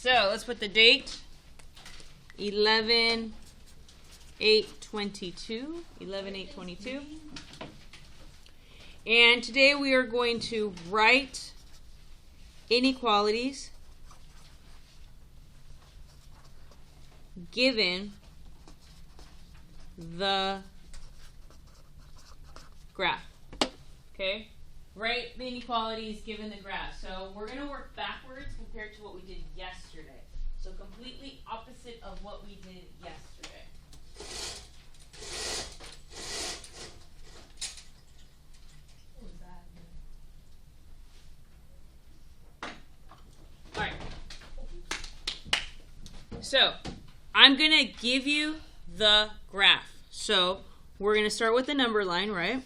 So let's put the date, 11/8/22, 11/8/22. And today we are going to write inequalities given the graph. Okay? Write the inequalities given the graph. So we're going to work backwards compared to what we did yesterday. So completely opposite of what we did yesterday. What was that? All right. So I'm going to give you the graph. So we're going to start with the number line, right?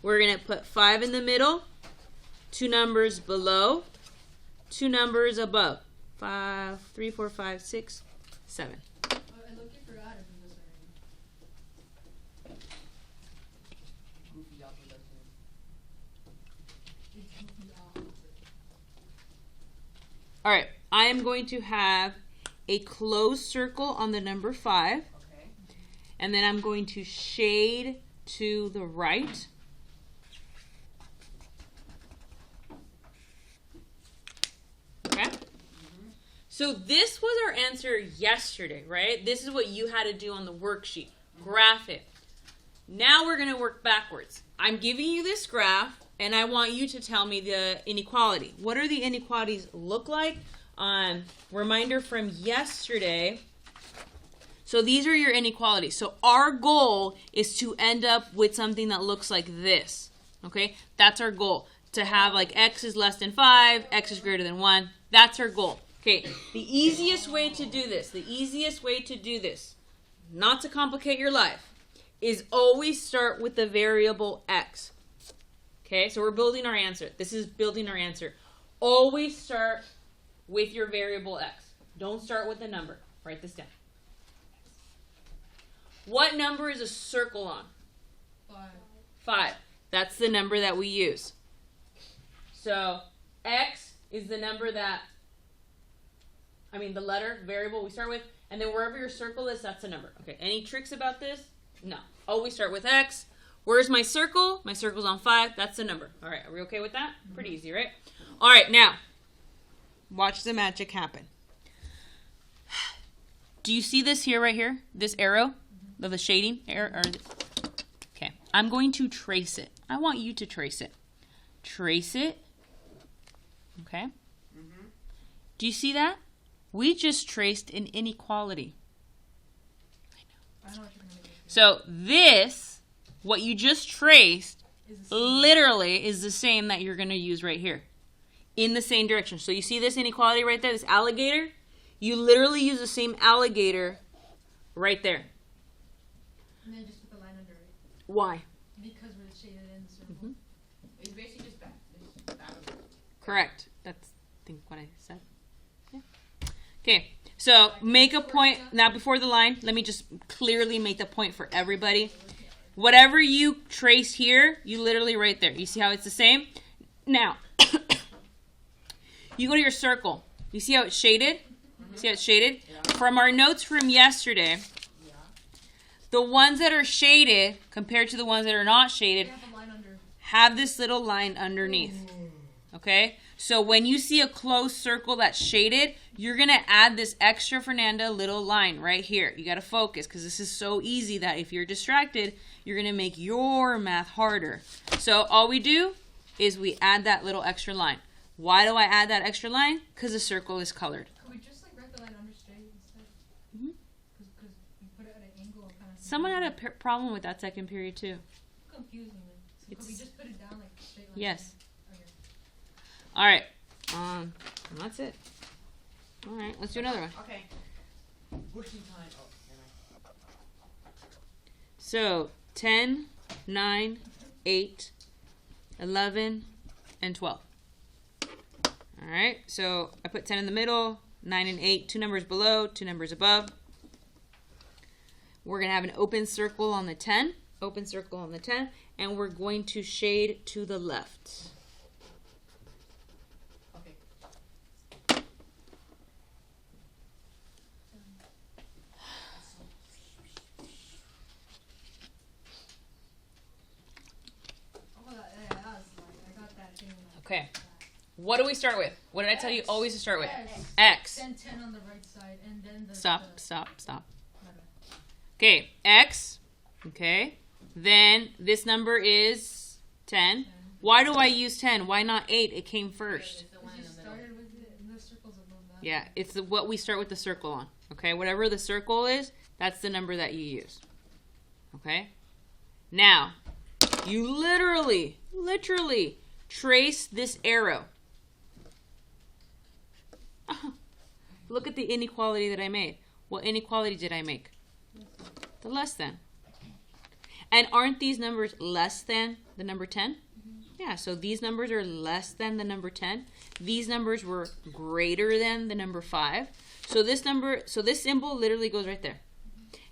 We're going to put 5 in the middle, 2 numbers below, 2 numbers above. 5, 3, 4, 5, 6, 7. I look, you forgot it from this already. Goofy opposite. All right, I am going to have a closed circle on the number 5. Okay. And then I'm going to shade to the right. Okay? So this was our answer yesterday, right? This is what you had to do on the worksheet. Graph it. Now we're going to work backwards. I'm giving you this graph, and I want you to tell me the inequality. What do the inequalities look like? Reminder from yesterday. So these are your inequalities. So our goal is to end up with something that looks like this. Okay? That's our goal. To have like x is less than 5, x is greater than 1. That's our goal. Okay, the easiest way to do this, not to complicate your life, is always start with the variable x. Okay, so we're building our answer. This is building our answer. Always start with your variable x. Don't start with the number. Write this down. What number is a circle on? 5. 5. That's the number that we use. So x is the number that, the letter, variable we start with, and then wherever your circle is, that's the number. Okay, any tricks about this? No. Always start with x. Where's my circle? My circle's on 5. That's the number. All right, are we okay with that? Pretty easy, right? All right, now, watch the magic happen. Do you see this here, right here? This arrow of the shading? Okay, I'm going to trace it. I want you to trace it. Trace it. Okay? Do you see that? We just traced an inequality. I know what you're going to do. So this, what you just traced, literally is the same that you're going to use right here. In the same direction. So you see this inequality right there, this alligator? You literally use the same alligator right there. And then just put the line under it. Why? Because we're shaded in the circle. It's basically just back. Correct. That's, I think, what I said. Yeah. Okay, so make a point. Now, before the line, let me just clearly make the point for everybody. Whatever you trace here, you literally right there. You see how it's the same? Now, you go to your circle. You see how it's shaded? See how it's shaded? Yeah. From our notes from yesterday, the ones that are shaded compared to the ones that are not shaded have this little line underneath. Okay? So when you see a closed circle that's shaded, you're going to add this extra, Fernanda, little line right here. You got to focus because this is so easy that if you're distracted, you're going to make your math harder. So all we do is we add that little extra line. Why do I add that extra line? Because the circle is colored. Could we just write the line under straight instead? Because you put it at an angle. Kind of Someone had a problem with that second period too. Confusing me. So could we just put it down like straight line? Yes. Okay. All right. And that's it. All right. Let's do another one. Okay. Working time. Oh, So 10, 9, 8, 11, and 12. All right. So I put 10 in the middle, 9 and 8, 2 numbers below, 2 numbers above. We're going to have an open circle on the 10, open circle on the 10, and we're going to shade to the left. okay. What do we start with? What did I tell you always to start with? X. X. Then 10 on the right side, and then the... Stop. My bad. Okay, X. Okay. Then this number is 10. Why do I use 10? Why not 8? It came first. It's the one Because in you the middle. started with it, and the circle's above that. Yeah, it's what we start with the circle on. Okay, whatever the circle is, that's the number that you use. Okay? Now, you literally trace this arrow. Look at the inequality that I made. What inequality did I make? The less than. And aren't these numbers less than the number 10? Yeah, so these numbers are less than the number 10. These numbers were greater than the number 5. So this symbol literally goes right there.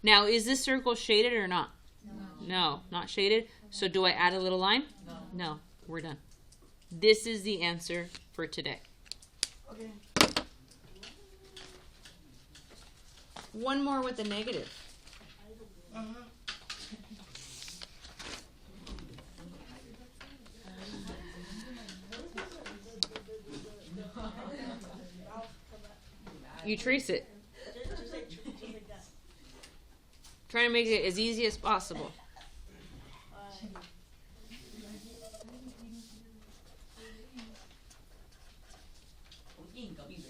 Now, is this circle shaded or not? No, not shaded. So do I add a little line? No, we're done. This is the answer for today. Okay. One more with a negative. You trace it. Trying to make it as easy as possible. I'm eating gummy bears.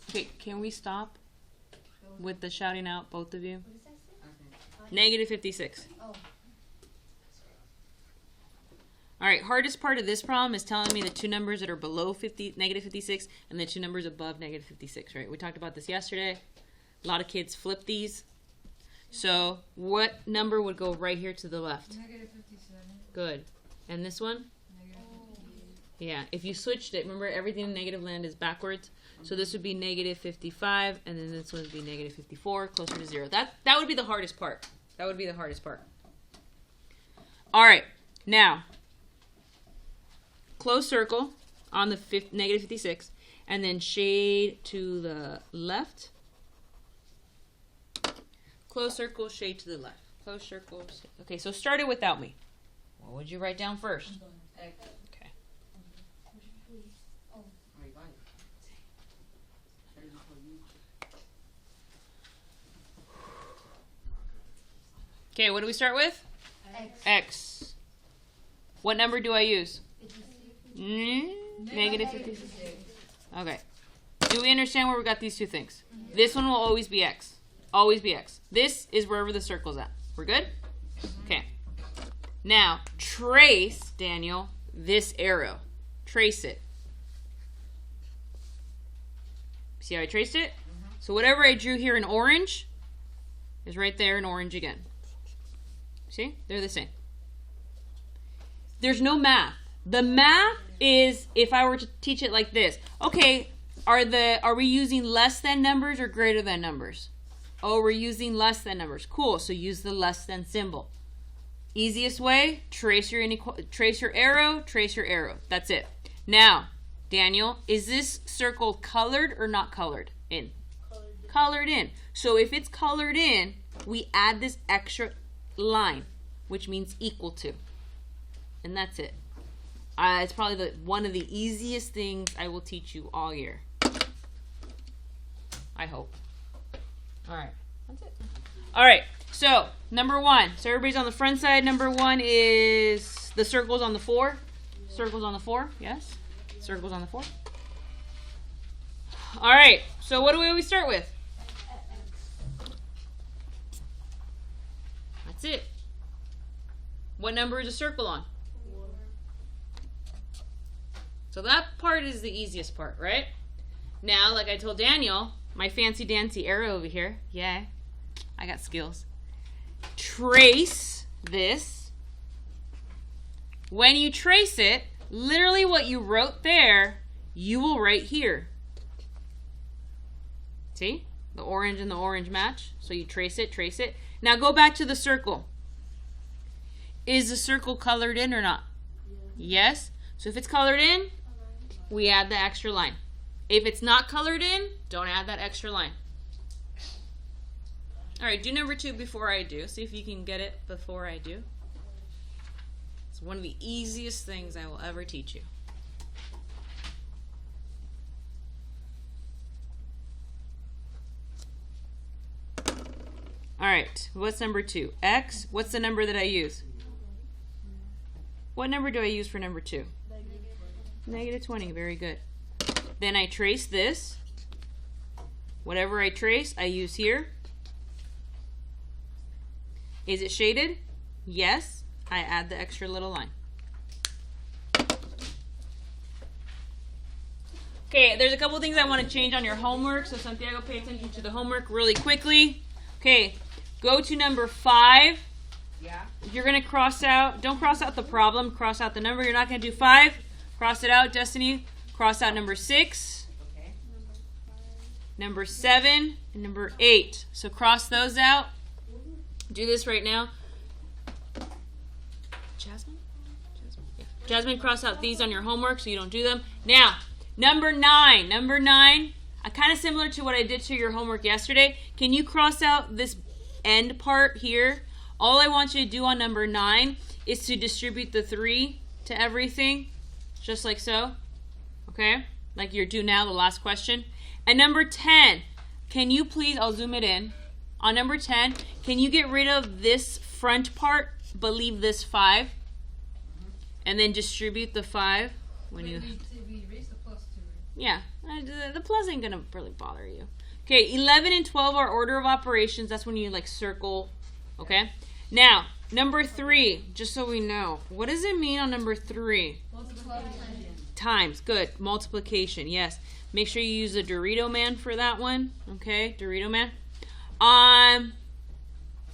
Okay, can we stop with the shouting out, both of you? Okay. Negative 56. All right, hardest part of this problem is telling me the two numbers that are below negative 56 and the two numbers above negative 56, right? We talked about this yesterday. A lot of kids flip these. So what number would go right here to the left? Negative 57. Good. And this one? Negative 58. Yeah, if you switched it, remember everything in negative land is backwards. So this would be negative 55, and then this one would be negative 54, closer to 0. That would be the hardest part. That would be the hardest part. All right, now, close circle on the negative 56, and then shade to the left. Close circle, shade to the left. Close circle. Okay, so start it without me. What would you write down first? X. Okay. Oh, you got it. Better than for you. Okay, what do we start with? X. What number do I use? Negative 56. Okay. Do we understand where we got these two things? This one will always be X. Always be X. This is wherever the circle's at. We're good? Okay. Now, trace, Daniel, this arrow. Trace it. See how I traced it? So whatever I drew here in orange is right there in orange again. See? They're the same. There's no math. The math is if I were to teach it like this. Okay, are we using less than numbers or greater than numbers? Oh, we're using less than numbers. Cool, so use the less than symbol. Easiest way, trace your arrow. That's it. Now, Daniel, is this circle colored or not colored in? Colored in. So if it's colored in, we add this extra line, which means equal to. And that's it. It's probably one of the easiest things I will teach you all year. I hope. All right. That's it. All right. So, number 1. So, everybody's on the front side. Number 1 is the circles on the 4. Circles on the 4. Yes. Circles on the 4. All right. So, what do we always start with? That's it. What number is a circle on? 4. So that part is the easiest part, right? Now, like I told Daniel, my fancy dancy arrow over here. Yeah, I got skills. Trace this. When you trace it, literally what you wrote there, you will write here. See? The orange and the orange match. So you trace it, trace it. Now go back to the circle. Is the circle colored in or not? Yes. So if it's colored in, we add the extra line. If it's not colored in, don't add that extra line. All right, do number 2 before I do. See if you can get it before I do. It's one of the easiest things I will ever teach you. All right, what's number 2? X, what's the number that I use? What number do I use for number 2? Negative 20, very good. Then I trace this. Whatever I trace, I use here. Is it shaded? Yes. I add the extra little line. Okay, there's a couple things I want to change on your homework, so Santiago, pay attention to the homework really quickly. Okay, go to number 5. Yeah. You're going to cross out, don't cross out the problem, cross out the number. You're not going to do 5. Cross it out, Destiny. Cross out number 6, Okay. number 7, and number 8. So cross those out. Do this right now. Jasmine? Yeah. Jasmine, cross out these on your homework so you don't do them. Now, number 9. Number 9, kind of similar to what I did to your homework yesterday. Can you cross out this end part here? All I want you to do on number 9 is to distribute the 3 to everything, just like so. Okay? Like you're due now, the last question. And number 10, can you please, I'll zoom it in. On number 10, can you get rid of this front part, but leave this 5? And then distribute the 5 when you... We erase the plus 2, right? Yeah, the plus ain't gonna really bother you. Okay, 11 and 12 are order of operations. That's when you like circle, okay? Now, number 3, just so we know. What does it mean on number 3? Times, good. Multiplication, yes. Make sure you use the Dorito Man for that one, okay? Dorito Man. On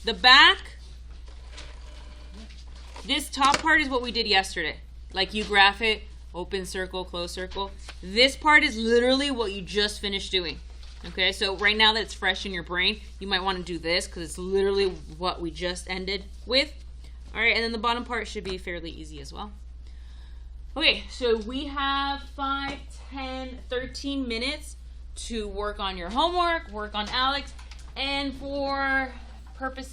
the back, this top part is what we did yesterday. Like you graph it, open circle, close circle. This part is literally what you just finished doing. Okay, so right now that it's fresh in your brain, you might want to do this because it's literally what we just ended with. All right, and then the bottom part should be fairly easy as well. Okay, so we have 5, 10, 13 minutes to work on your homework, work on Alex, and for purpose